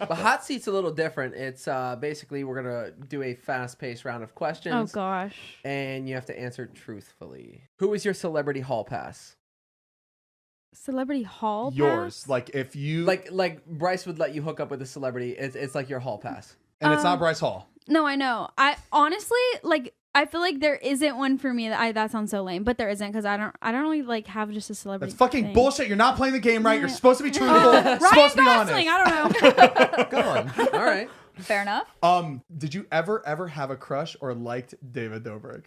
The hot seat's a little different. It's basically we're gonna do a fast-paced round of questions. Oh gosh. And you have to answer truthfully. Who is your celebrity hall pass? Celebrity hall Yours. pass? Like if you Like Bryce would let you hook up with a celebrity. It's like your hall pass. and it's not Bryce Hall. No, I know. I honestly I feel like there isn't one for me that sounds so lame, but there isn't because I don't really like have just a celebrity. That's fucking thing. bullshit. You're not playing the game right. You're supposed to be truthful. Ryan supposed to be honest. Gosling, I don't know. Go on. All right. Fair enough. Did you ever have a crush or liked David Dobrik?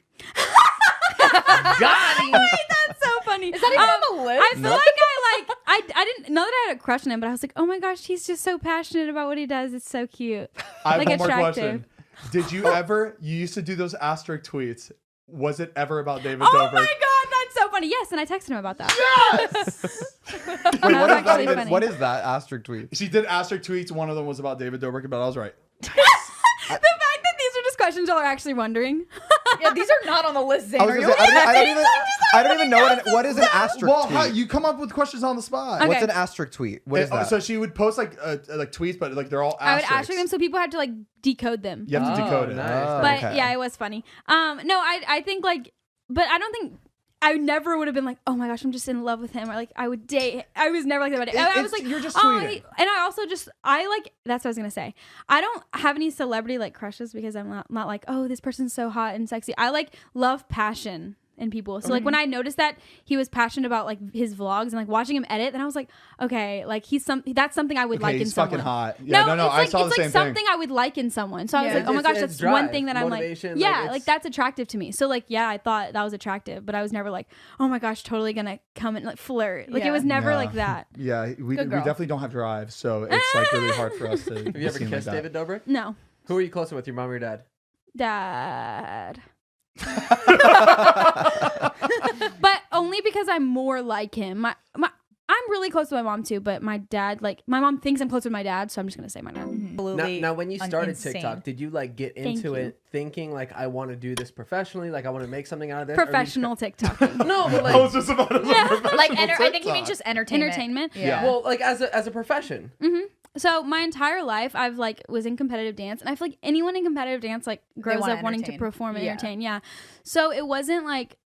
Got him. Wait, that's so funny. Is that even on the list? I feel like I didn't know that I had a crush on him, but I was like, oh my gosh, he's just so passionate about what he does. It's so cute. I have Like, one more attractive. question. Did you used to do those asterisk tweets? Was it ever about David Oh Dobrik? my god, that's so funny. Yes, and I texted him about that. Yes! Wait, That what was is that actually even? funny. What is that asterisk tweet? She did asterisk tweets. One of them was about David Dobrik, but I was right. The fact that these are just questions y'all are actually wondering. Yeah, these are not on the list, Zane. I was Are gonna you say, okay? I don't even know what is an asterisk Well, tweet. you come up with questions on the spot. Okay. What's an asterisk tweet? What is that? So she would post like tweets, but like they're all I would asterisks. asterisk them so people had to like decode them. You have to Oh, decode it. nice. But okay. yeah, it was funny. No, I think like, but I don't think I never would have been like, oh my gosh, I'm just in love with him, or like I would date. I was never like that about it. I was like, you're just oh, tweeting. and I also just like that's what I was gonna say. I don't have any celebrity like crushes because I'm not like, oh, this person's so hot and sexy. I like love passion in people. So like when I noticed that he was passionate about like his vlogs and like watching him edit, then I was like, okay, like that's something I would like in he's someone. fucking hot. Yeah, no, it's I like, saw it's the like same something thing. I would like in someone. So I was Yeah. like, oh my It's- gosh, it's that's one drive, thing that I'm like, motivation, like, yeah, it's- like that's attractive to me. So like, yeah, I thought that was attractive, but I was never like, oh my gosh, totally gonna come and like flirt. Like Yeah. it was never Yeah. like that. Yeah, we Good girl. definitely don't have drive, so it's like really hard for us to. Have you ever seem like kissed that. David Dobrik? No, Who are you closer with, your mom or your dad? dad. But only because I'm more like him. I'm really close to my mom too, but my dad, like my mom thinks I'm close with my dad, so I'm just gonna say my dad. Now, when you started insane. TikTok, did you like get into you. it thinking like I want to do this professionally, like I want to make something out of this? Or did you Professional TikTok. No, but I was like, just about to Like, I think he means just entertainment. Entertainment. Yeah. well, like as a profession. So my entire life, I've like was in competitive dance, and I feel like anyone in competitive dance like grows wanna up wanting to entertain. perform and Yeah. entertain. Yeah. So it wasn't like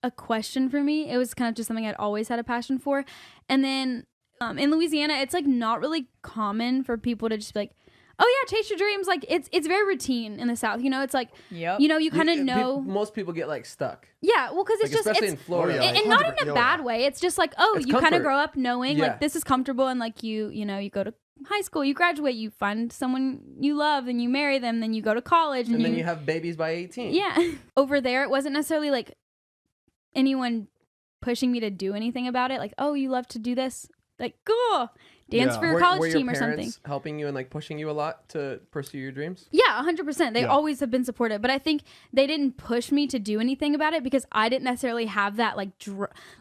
a question for me. It was kind of just something I'd always had a passion for. And then in Louisiana, it's like not really common for people to just be like, oh yeah, chase your dreams. Like it's very routine in the South. You know, it's like Yep. you know you kind of know. Most people get like stuck. Yeah, well, because it's Like, just especially it's in Florida. Oh, yeah. and not in 100%, a bad way. It's just like, oh, It's you kind of comfort. grow up knowing Yeah. like this is comfortable, and like you know, you go to high school, you graduate, you find someone you love, and you marry them, then you go to college, And then you have babies by 18. yeah. Over there, it wasn't necessarily like anyone pushing me to do anything about it. Like, oh, you love to do this, like, cool, dance Yeah. for your Were college your team or something. parents helping you and like pushing you a lot to pursue your dreams? Yeah, 100%. They Yeah. always have been supportive, but I think they didn't push me to do anything about it because I didn't necessarily have that like.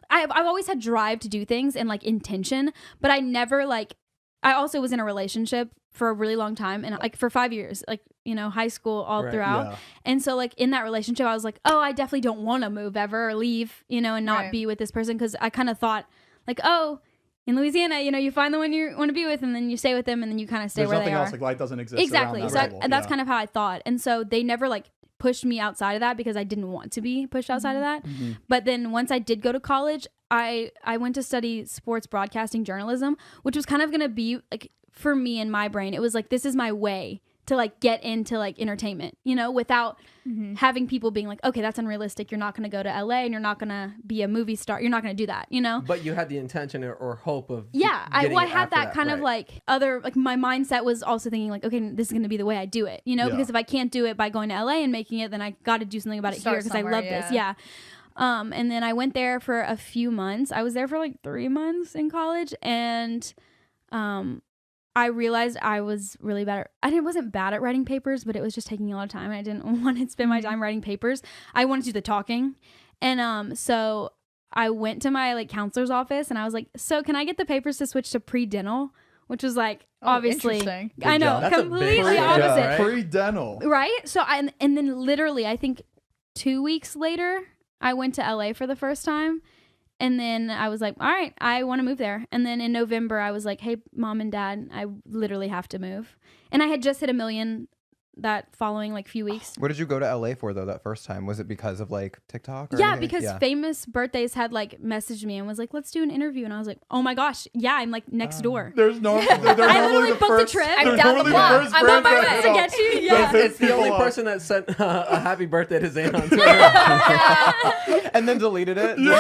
I've always had drive to do things and like intention, but I never like. I also was in a relationship for a really long time and like for 5 years, like you know, high school all Right, throughout, yeah. and so like in that relationship, I was like, oh, I definitely don't want to move ever or leave, you know, and not Right. be with this person because I kind of thought like, oh. In Louisiana, you know, you find the one you want to be with, and then you stay with them, and then you kind of stay There's where nothing they are. else. Like life doesn't exist. Exactly. Around So that I, level. and that's Yeah. kind of how I thought. And so they never like pushed me outside of that because I didn't want to be pushed outside of that. But then once I did go to college, I went to study sports broadcasting journalism, which was kind of going to be like for me in my brain, it was like, this is my way to like get into like entertainment, you know, without having people being like, okay, that's unrealistic. You're not going to go to LA and you're not going to be a movie star. You're not going to do that, you know? But you had the intention or hope of Yeah, I getting it had after that kind of right. like other like my mindset was also thinking like, okay, this is going to be the way I do it, you know, Yeah. because if I can't do it by going to LA and making it, then I got to do something about it Start here because I somewhere, love this. Yeah. And then I went there for a few months. I was there for like 3 months in college, and I realized I was really bad at, I wasn't bad at writing papers, but it was just taking a lot of time. I didn't want to spend my time writing papers. I wanted to do the talking. And so I went to my like counselor's office and I was like, so can I get the papers to switch to pre-dental? Which was like, obviously, interesting. I know, job. That's a big completely switch, opposite. right? Pre-dental. Right? So and then literally, I think 2 weeks later, I went to LA for the first time. And then I was like, all right, I want to move there. And then in November, I was like, hey, mom and dad, I literally have to move. And I had just hit 1 million that following like few weeks. What did you go to LA for though that first time? Was it because of like TikTok? Or yeah, anything? because Famous Birthdays had like messaged me and was like, let's do an interview. And I was like, oh my gosh, yeah, I'm like next door. There's no. I literally booked the trip. I'm down the block. I'm on my way To get you. Yeah. It's the only person that sent a happy birthday to Zane on Twitter. And then deleted it. No.